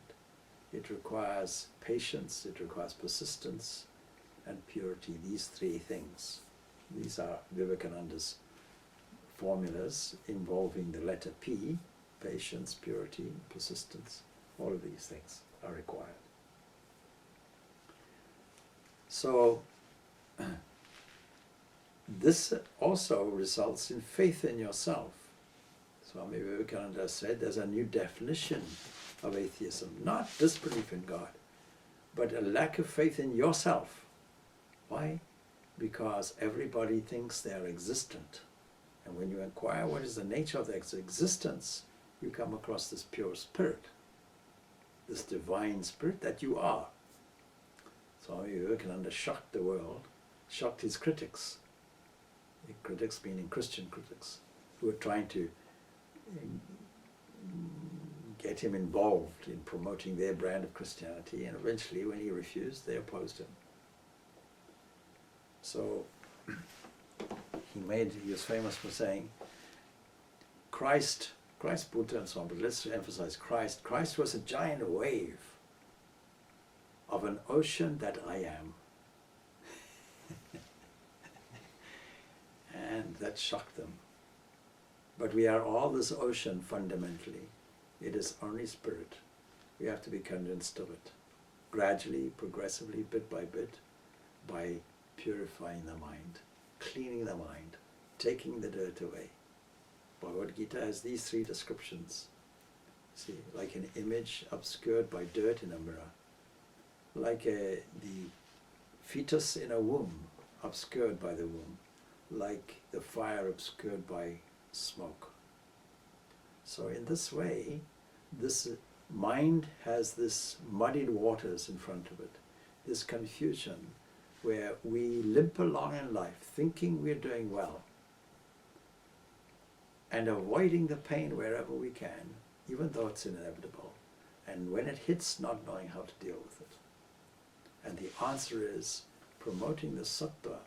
It requires patience. It requires persistence and purity. These three things. These are Vivekananda's formulas involving the letter P: patience, purity, persistence. All of these things are required. So this also results in faith in yourself. Swami Vivekananda said there's a new definition of atheism, not disbelief in God, but a lack of faith in yourself. Why? because everybody thinks they are existent. And when you inquire what is the nature of their existence, you come across this pure spirit, this divine spirit that you are. Swami Purnananda shocked the world, shocked his critics. Critics meaning Christian critics, who were trying to get him involved in promoting their brand of Christianity, and eventually when he refused, they opposed him. So he was famous for saying, Christ, Buddha and so on, but let's emphasize Christ. Christ was a giant wave of an ocean that I am. And that shocked them. But we are all this ocean fundamentally. It is only spirit. We have to be convinced of it. Gradually, progressively, bit by bit, by purifying the mind, cleaning the mind, taking the dirt away. Bhagavad Gita has these three descriptions. See, like an image obscured by dirt in a mirror, like the fetus in a womb obscured by the womb, like the fire obscured by smoke. So in this way, this mind has this muddied waters in front of it, this confusion where we limp along in life thinking we're doing well and avoiding the pain wherever we can, even though it's inevitable, and when it hits, not knowing how to deal with it. And the answer is promoting the sattva,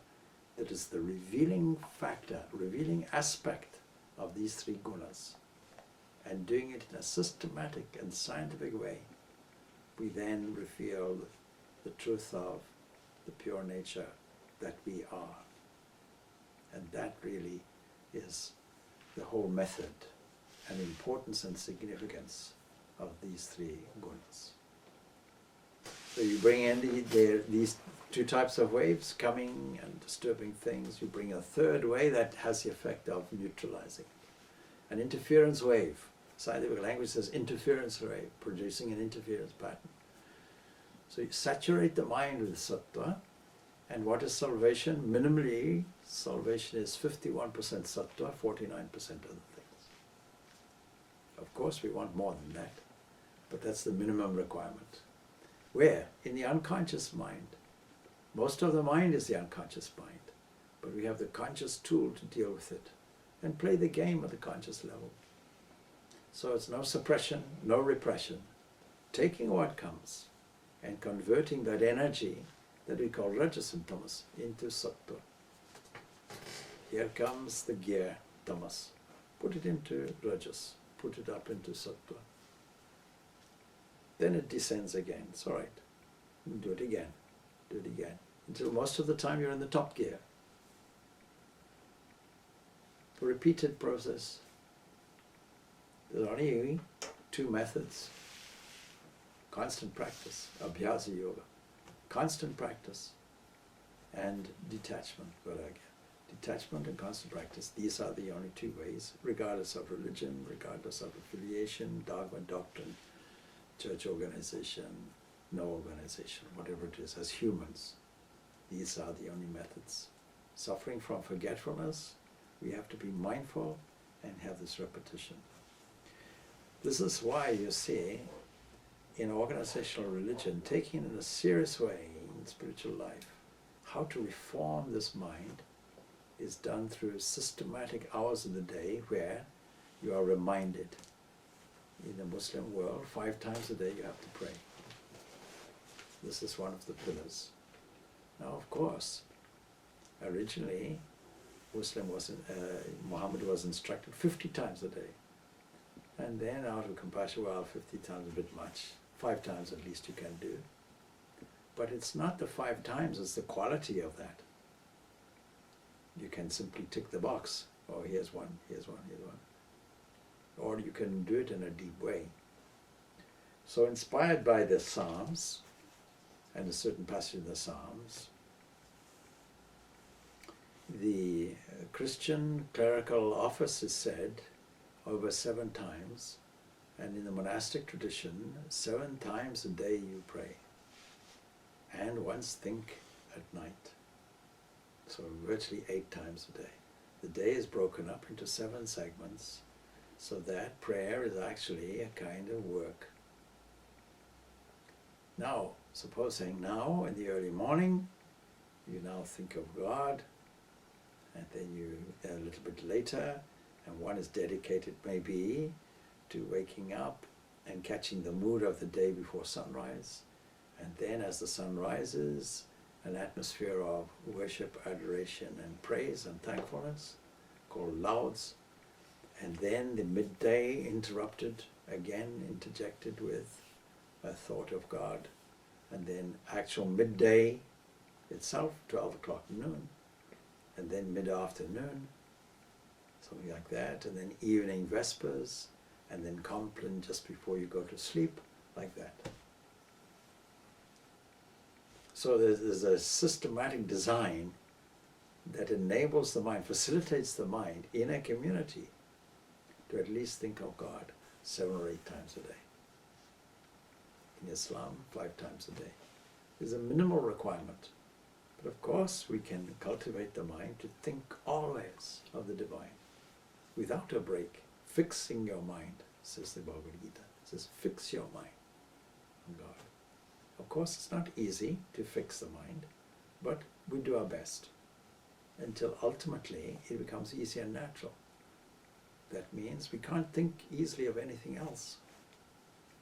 that is the revealing factor, revealing aspect of these three gunas, and doing it in a systematic and scientific way. We then reveal the truth of the pure nature that we are. And that really is the whole method and importance and significance of these three gunas. So you bring in these two types of waves, coming and disturbing things. You bring a third way that has the effect of neutralizing. An interference wave. Scientific language says interference wave, producing an interference pattern. So you saturate the mind with sattva. And what is salvation? Minimally, salvation is 51% sattva, 49% other things. Of course, we want more than that, but that's the minimum requirement. Where? In the unconscious mind. Most of the mind is the unconscious mind, but we have the conscious tool to deal with it and play the game at the conscious level. So it's no suppression, no repression, taking what comes and converting that energy that we call rajas and tamas into sattva. Here comes the gear, tamas. Put it into rajas, put it up into sattva. Then it descends again. It's all right. Do it again. Do it again. Until most of the time you're in the top gear. A repeated process. There's only two methods. Constant practice, abhyasa yoga. Constant practice and detachment, viraga. Detachment and constant practice, these are the only two ways, regardless of religion, regardless of affiliation, dogma, doctrine, church organization, no organization, whatever it is, as humans. These are the only methods. Suffering from forgetfulness, we have to be mindful and have this repetition. This is why you see, in organizational religion, taking it in a serious way in spiritual life, how to reform this mind is done through systematic hours of the day where you are reminded. In the Muslim world, 5 times a day you have to pray. This is one of the pillars. Now, of course, originally, Muhammad was instructed 50 times a day. And then out of compassion, well, 50 times is a bit much. 5 times at least you can do. But it's not the 5 times, it's the quality of that. You can simply tick the box. Oh, here's one, here's one, here's one. Or you can do it in a deep way. So inspired by the Psalms, and a certain passage in the Psalms, the Christian clerical office is said over 7 times, and in the monastic tradition, 7 times a day you pray, and once think at night. So virtually 8 times a day. The day is broken up into 7 segments, so that prayer is actually a kind of work. Now, supposing now in the early morning, you now think of God, and then you, a little bit later, and one is dedicated maybe to waking up and catching the mood of the day before sunrise. And then as the sun rises, an atmosphere of worship, adoration, and praise and thankfulness called lauds. And then the midday interrupted, again interjected with a thought of God. And then actual midday itself, 12 o'clock noon. And then mid-afternoon, something like that. And then evening vespers. And then Compline just before you go to sleep, like that. So there's a systematic design that enables the mind, facilitates the mind in a community to at least think of God 7 or 8 times a day. In Islam, 5 times a day. There's a minimal requirement. But of course, we can cultivate the mind to think always of the divine, without a break. Fixing your mind, says the Bhagavad Gita. It says, fix your mind on God. Of course, it's not easy to fix the mind, but we do our best until ultimately it becomes easy and natural. That means we can't think easily of anything else.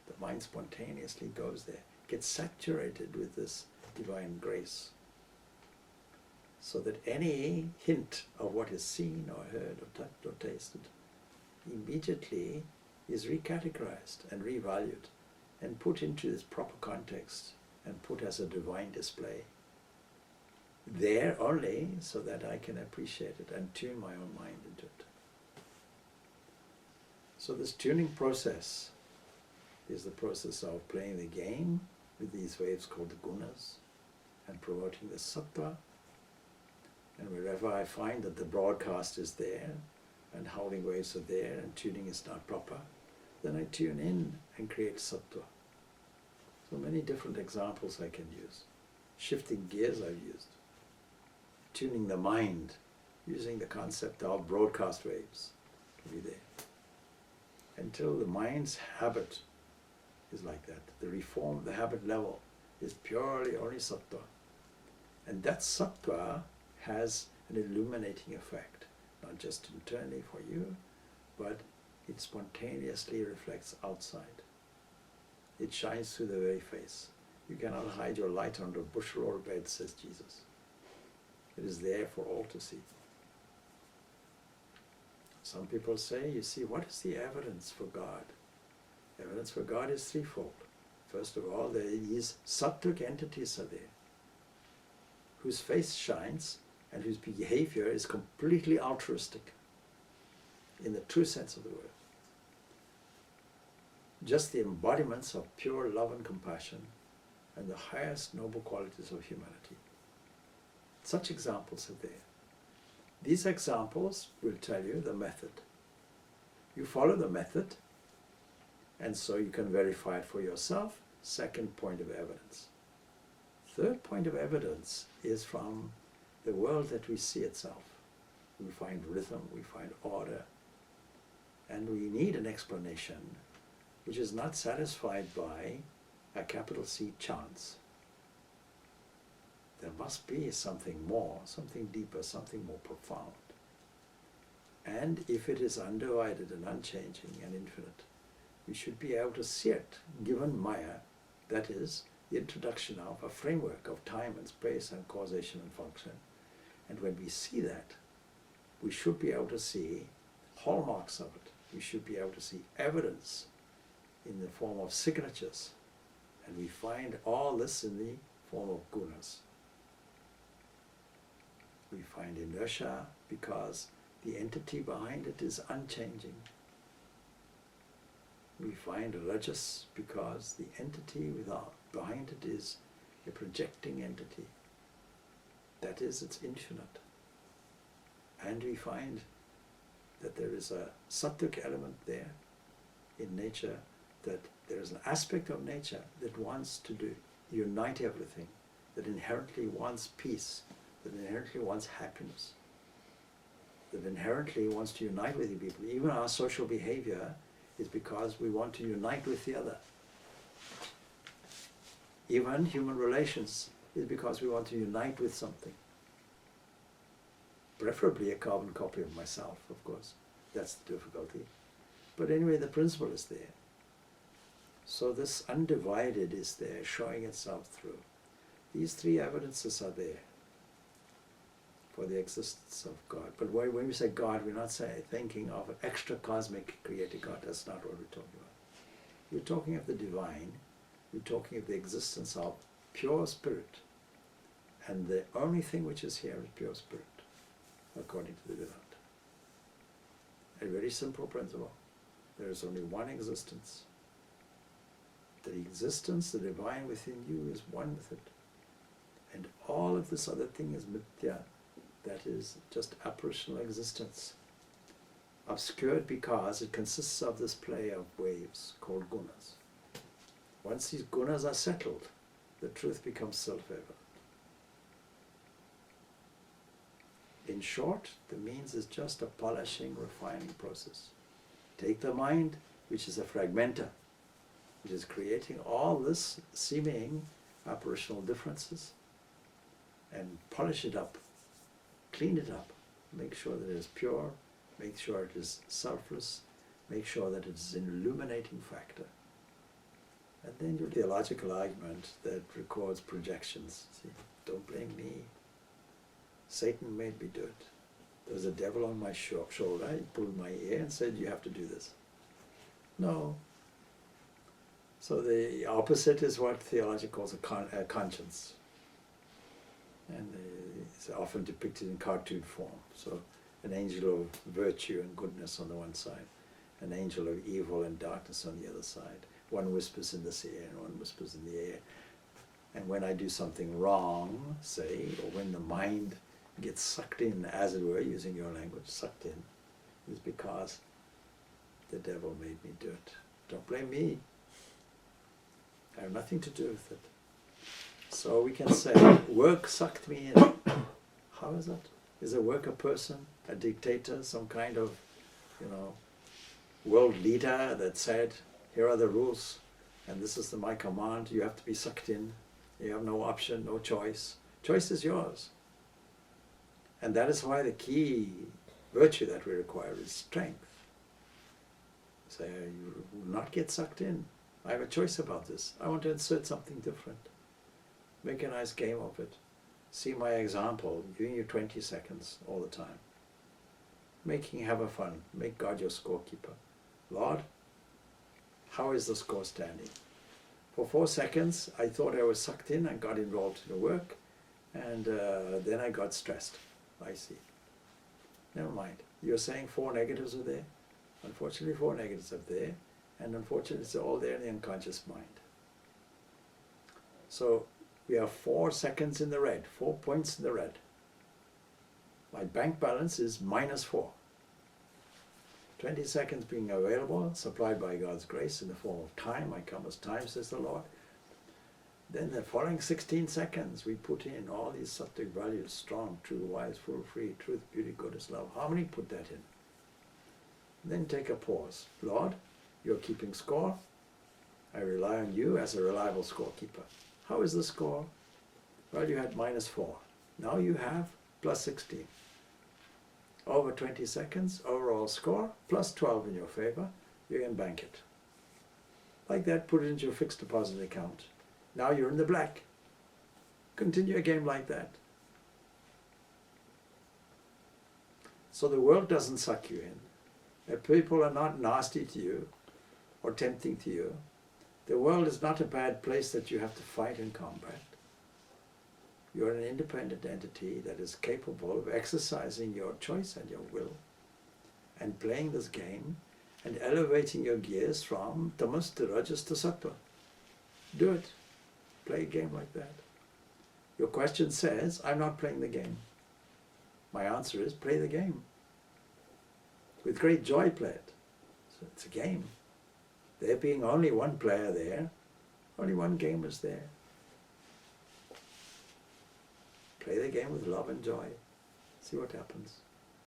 The mind spontaneously goes there, gets saturated with this divine grace, so that any hint of what is seen or heard or touched or tasted immediately is recategorized and revalued and put into its proper context and put as a divine display. There only so that I can appreciate it and tune my own mind into it. So this tuning process is the process of playing the game with these waves called the gunas and promoting the sattva. And wherever I find that the broadcast is there and howling waves are there and tuning is not proper, then I tune in and create sattva. So many different examples I can use. Shifting gears I've used. Tuning the mind, using the concept of broadcast waves to be there. Until the mind's habit is like that. The habit level is purely only sattva. And that sattva has an illuminating effect, not just internally for you, but it spontaneously reflects outside. It shines through the very face. You cannot hide your light under a bushel or a bed, says Jesus. It is there for all to see. Some people say, you see, what is the evidence for God? Evidence for God is threefold. First of all, these sattvic entities are there, whose face shines and whose behavior is completely altruistic in the true sense of the word. Just the embodiments of pure love and compassion and the highest noble qualities of humanity. Such examples are there. These examples will tell you the method. You follow the method, and so you can verify it for yourself. Second point of evidence. Third point of evidence is from the world that we see itself. We find rhythm, we find order, and we need an explanation which is not satisfied by a capital C chance. There must be something more, something deeper, something more profound. And if it is undivided and unchanging and infinite, we should be able to see it, given Maya, that is, the introduction of a framework of time and space and causation and function. And when we see that, we should be able to see hallmarks of it. We should be able to see evidence in the form of signatures. And we find all this in the form of gunas. We find inertia because the entity behind it is unchanging. We find rajas because the entity behind it is a projecting entity. That is, it's infinite. And we find that there is a sattvic element there in nature, that there is an aspect of nature that wants to unite everything, that inherently wants peace, that inherently wants happiness, that inherently wants to unite with the people. Even our social behavior is because we want to unite with the other. Even human relations is because we want to unite with something. Preferably a carbon copy of myself, of course. That's the difficulty. But anyway, the principle is there. So this undivided is there, showing itself through. These three evidences are there for the existence of God. But when we say God, we're not thinking of an extra cosmic creator God. That's not what we're talking about. We're talking of the divine. We're talking of the existence of pure spirit. And the only thing which is here is pure spirit, according to the Vedanta. A very simple principle. There is only one existence. The existence, the divine within you, is one with it. And all of this other thing is mithya. That is just apparitional existence. Obscured because it consists of this play of waves called gunas. Once these gunas are settled, the truth becomes self-evident. In short, the means is just a polishing, refining process. Take the mind, which is a fragmenta, which is creating all this seeming apparitional differences, and polish it up, clean it up, make sure that it is pure, make sure it is selfless, make sure that it is an illuminating factor. And then your theological argument that records projections. See, don't blame me. Satan made me do it. There was a devil on my shoulder. He pulled my ear and said, you have to do this. No. So the opposite is what theology calls a conscience. And it's often depicted in cartoon form. So an angel of virtue and goodness on the one side, an angel of evil and darkness on the other side. One whispers in this ear and one whispers in the air. And when I do something wrong, say, or when the mind gets sucked in, as it were, using your language, sucked in, is because the devil made me do it. Don't blame me. I have nothing to do with it. So we can say, work sucked me in. How is that? Is a work a person, a dictator, some kind of, world leader that said, here are the rules, and this is my command, you have to be sucked in. You have no option, no choice. Choice is yours. And that is why the key virtue that we require is strength. Say, you will not get sucked in. I have a choice about this. I want to insert something different. Make a nice game of it. See my example, giving you 20 seconds all the time. Have a fun. Make God your scorekeeper. Lord, how is the score standing? For 4 seconds, I thought I was sucked in and got involved in the work, and then I got stressed. I see. Never mind. You're saying 4 negatives are there? Unfortunately, 4 negatives are there, and unfortunately, it's all there in the unconscious mind. So, we have 4 seconds in the red, 4 points in the red. My bank balance is -4. 20 seconds being available, supplied by God's grace in the form of time. I come as time, says the Lord. Then the following 16 seconds, we put in all these subject values: strong, true, wise, full, free, truth, beauty, goodness, love. How many put that in? Then take a pause. Lord, you're keeping score. I rely on you as a reliable scorekeeper. How is the score? Well, you had -4. Now you have +16. Over 20 seconds, overall score, +12 in your favor. You can bank it. Like that, put it into your fixed deposit account. Now you're in the black. Continue a game like that. So the world doesn't suck you in. If people are not nasty to you or tempting to you, the world is not a bad place that you have to fight and combat. You're an independent entity that is capable of exercising your choice and your will and playing this game and elevating your gears from Tamas to Rajas to Sattva. Do it. Play a game like that. Your question says, I'm not playing the game. My answer is, play the game. With great joy, play it. So it's a game. There being only one player there, only one game is there. Play the game with love and joy. See what happens.